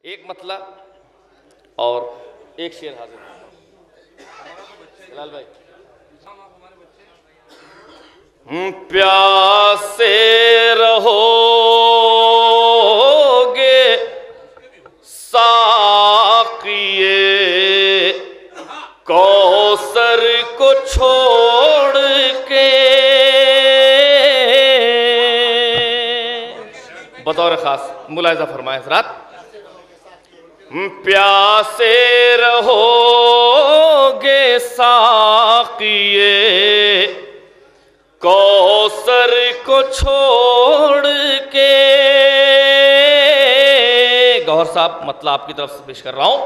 ایک مطلع اور ایک شعر حاضر کرتا ہوں جلال بھائی. پیاسے رہو گے ساقیے کوثر کو چھوڑ کے، بطور خاص ملاحظہ فرمائیں حضرات. پیاسے رہو گے ساقیے کوثر کو چھوڑ کے. گوھر صاحب مطلب آپ کی طرف سے پیش کر رہا ہوں.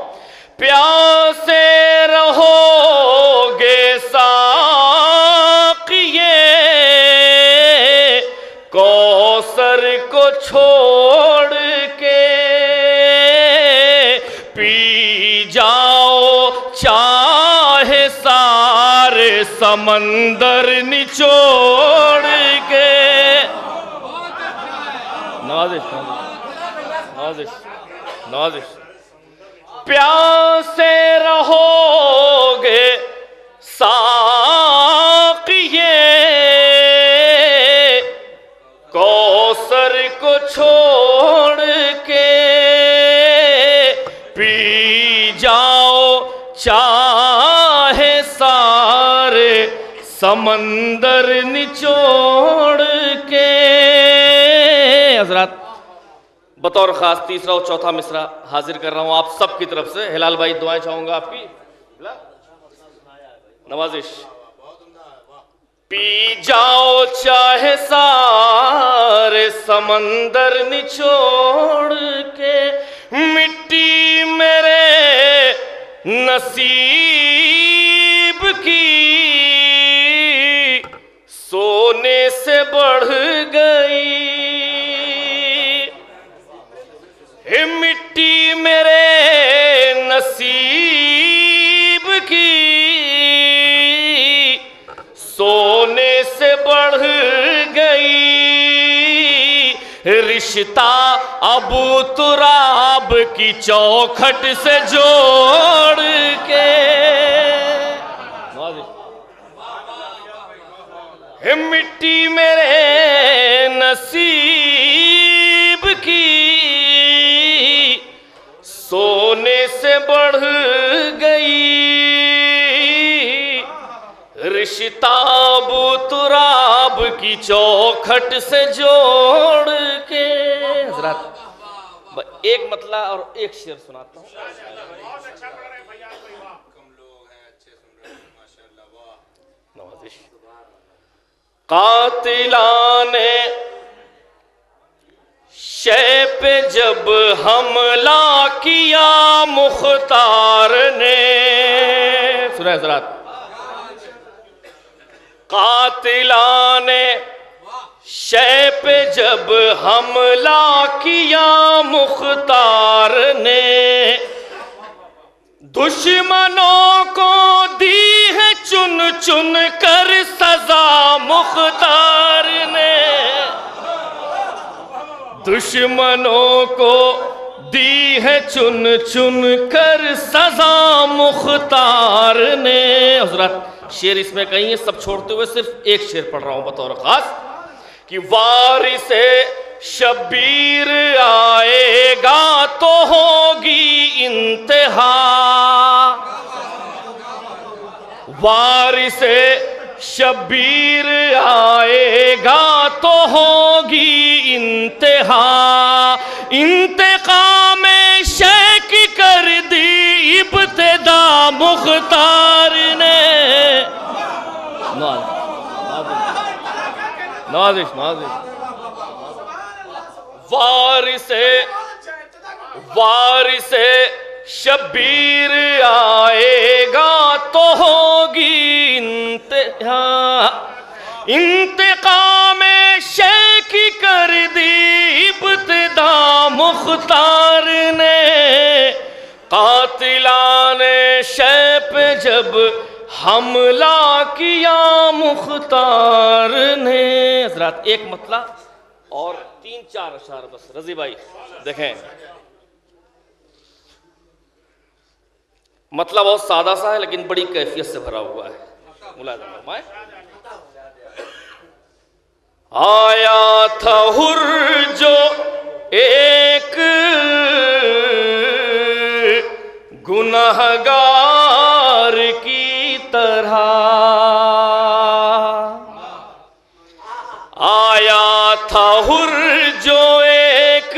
پیاسے رہو گے ساقیے کوثر کو چھوڑ کے، پی جاؤ چاہے سارے سمندر نچوڑ کے. نوازش. پیاسے رہو گے ساقیے کوثر کو چھوڑ کے، پی جاؤ چاہے سارے سمندر نچوڑ کے. حضرات بطور خاص تیسرا اور چوتھا مصرع حاضر کر رہا ہوں آپ سب کی طرف سے. ہلال بھائی دعائیں چاہوں گا آپ کی. نوازش. پی جاؤ چاہے سارے سمندر نچوڑ کے، مٹی میرے نصیب کی سونے سے بڑھ گئی. مٹی میرے نصیب کی سونے سے بڑھ گئی. رشتہ ابو تراب کی چوکھٹ سے جوڑ کے، مٹی میرے نصیب کی سونے سے بڑھ گئی. رشتہ ابو تراب کی چوکھٹ سے جوڑ کے. حضرات ایک مطلع اور ایک شعر سناتا ہوں. نوازش. قاتلان شے پہ جب حملہ کیا مختار نے، سنیں حضرات. قاتلان شے پہ جب حملہ کیا مختار نے، دشمنوں کو دی ہے چن چن کر سزا مختار نے. دشمنوں کو دی ہے چن چن کر سزا مختار نے. حضرات شعر اس میں کہیں ہے، سب چھوڑتے ہوئے صرف ایک شعر پڑھ رہا ہوں بطور خاص کہ وارث شبیر آئے گا تو ہوگی انتہا. وارث شبیر آئے گا تو ہوگی انتہا. انتقام شیخ کر دی ابتدا مختار نے. نوازش. وارث شبیر آئے گا تو ہوگی انتہا. انتقام شیخ کر دی ابتدا مختار نے. قاتلان شے پہ جب حملہ کیا مختار نے. حضرات ایک مطلب اور 3-4 اشعار بس. رضی بھائی دیکھیں مطلب بہت سادہ سا ہے لیکن بڑی کیفیت سے بھرا ہوا ہے. ملاحظہ فرمائیں. آیا تھا حر جو ایک گنہگار کی طرح، آیا تھا حر جو ایک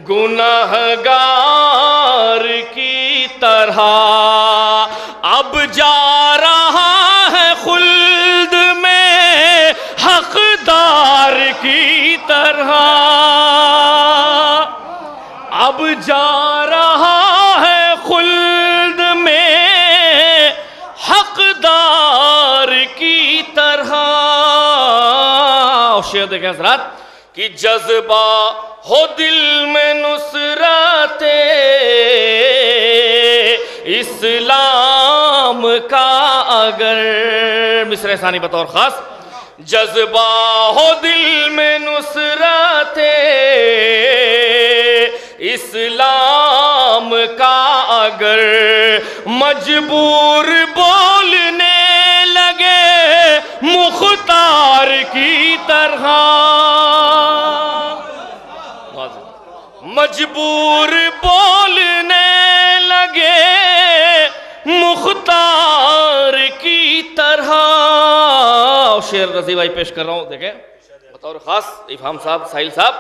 گنہگار کی طرح، اب جا رہا ہے خلد میں حقدار کی طرح، اب جا رہا ہے خلد میں حقدار کی طرح. اور شعر دیکھیں حضرات کہ جذبہ ہو دل میں نصرت اسلام کا اگر، مصرع ثانی بطور خاص، جذبہ ہو دل میں نصرت اسلام کا اگر، مجبور بولنے لگے مختار کی طرح، مجبور بولنے لگے مختار کی طرح. شعر رضی بھائی پیش کر رہا ہوں، دیکھیں بطور خاص افہام صاحب، ساحل صاحب،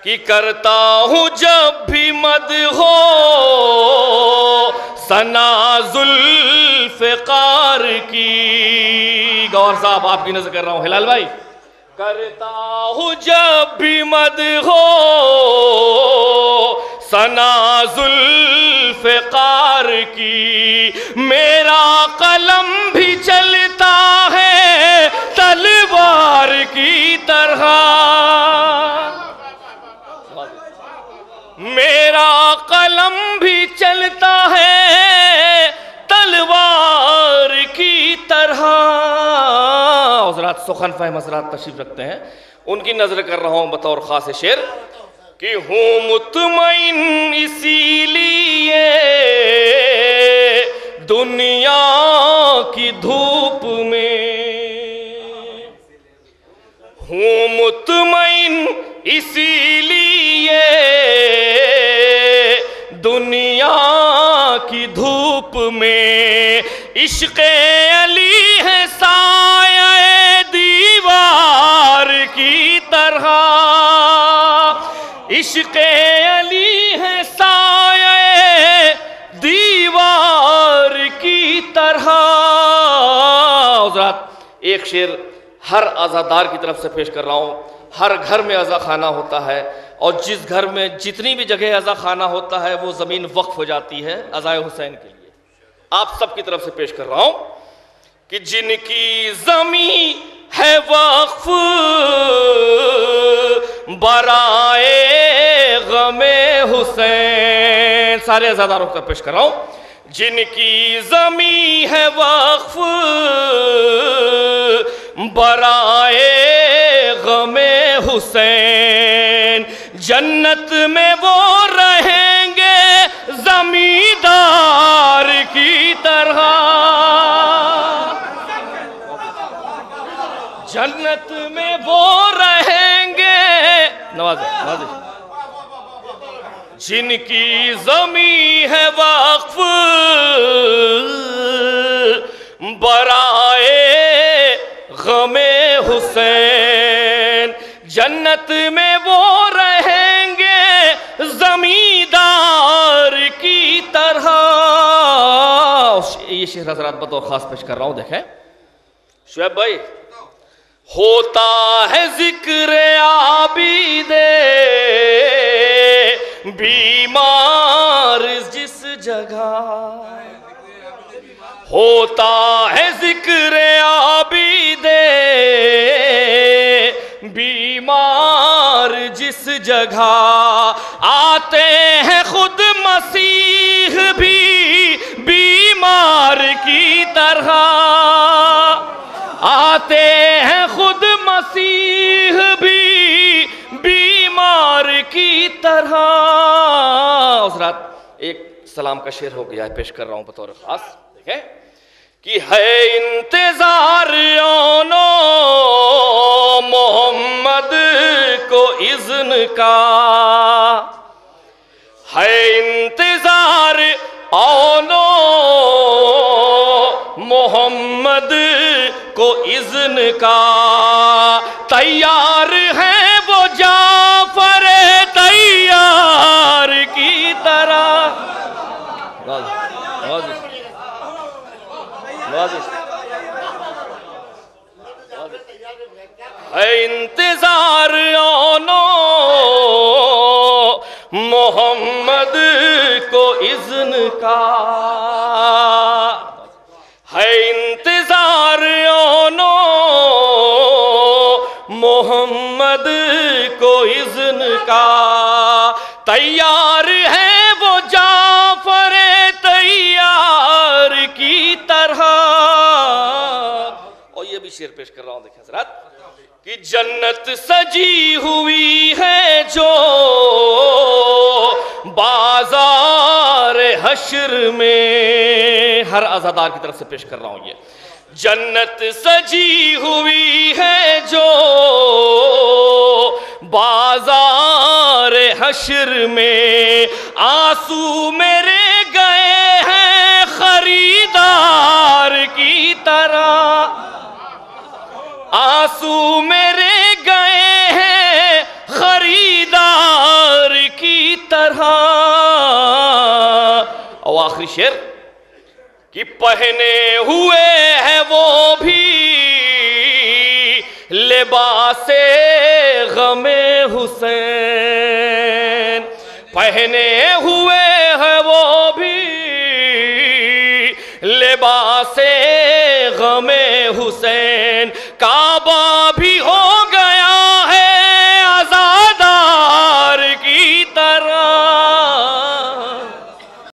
کہ کرتا ہوں جب بھی مدح ثنا ذوالفقار کی. گوہر صاحب آپ کی نظر کر رہا ہوں، ہلال بھائی، کرتا ہوں جب بھی مدح ثنا ذوالفقار کی، میرا قلم بھی چلتا ہے تلوار کی طرح، میرا قلم بھی چلتا ہے تلوار کی طرح. حضرات سخن فہم حضرات تشریف رکھتے ہیں، ان کی نظر کر رہا ہوں بطور خاص شعر کہ ہوں مطمئن اسی لیے دنیا کی دھوپ میں، ہوں مطمئن اسی لیے دنیا کی دھوپ میں، عشق علی ہے سایہ دیوار کی طرح، عشق علی ہے سایہ دیوار کی طرح. حضرات ایک شعر ہر عزادار کی طرف سے پیش کر رہا ہوں. ہر گھر میں عزا خانہ ہوتا ہے، اور جس گھر میں جتنی بھی جگہ عزا خانہ ہوتا ہے وہ زمین وقف ہو جاتی ہے عزائے حسین کے لیے. آپ سب کی طرف سے پیش کر رہا ہوں کہ جن کی زمین ہے وقف برائے غم حسین، سارے عزاداروں کو پیش کر رہا ہوں، جن کی زمین ہے وقف برائے غم حسین، جنت میں وہ رہیں گے زمیندار کی طرح، جنت میں وہ رہیں گے، نوازے جن کی زمین ہے وقف برائے غم حسین، جنت میں وہ رہیں گے زمیندار کی طرح. یہ شعر حضرات بطور خاص پیش کر رہا ہوں، دیکھیں شعیب بھائی. ہوتا ہے ذکر عابد بیمار جس جگہ، ہوتا ہے ذکر عابد بیمار جس جگہ، آتے ہیں خود مسیح بھی بیمار کی طرح، آتے ہیں خود مسیح بھی بیمار کی طرح. حضرات ایک سلام کا شعر ہو گیا ہے، پیش کر رہا ہوں بطور خاص. دیکھیں کہ ہے انتظار آنا محمد کو اذن کا، ہے انتظار آنا محمد کو اذن کا، تیار ہے وہ جعفر تیار کی طرح. ہے انتظار آنا محمد کو اذن کا، ہے انتظار آنا محمد کو اذن کا، تیار ہے وہ جعفر تیار کی طرح. اور یہ بھی شعر پیش کر رہا ہوں، دیکھیں حضرات کہ جنت سجی ہوئی ہے جو بازار حشر میں، ہر عزادار کی طرف سے پیش کر رہا ہوں. یہ جنت سجی ہوئی ہے جو بازار حشر میں، آنسو میرے گئے ہیں خریدار کی طرح، آنسو میرے گئے ہیں خریدار کی طرح. اور آخری شعر کہ پہنے ہوئے ہے وہ بھی لباس غم حسین، پہنے ہوئے ہے وہ بھی لباس غم حسین، کعبہ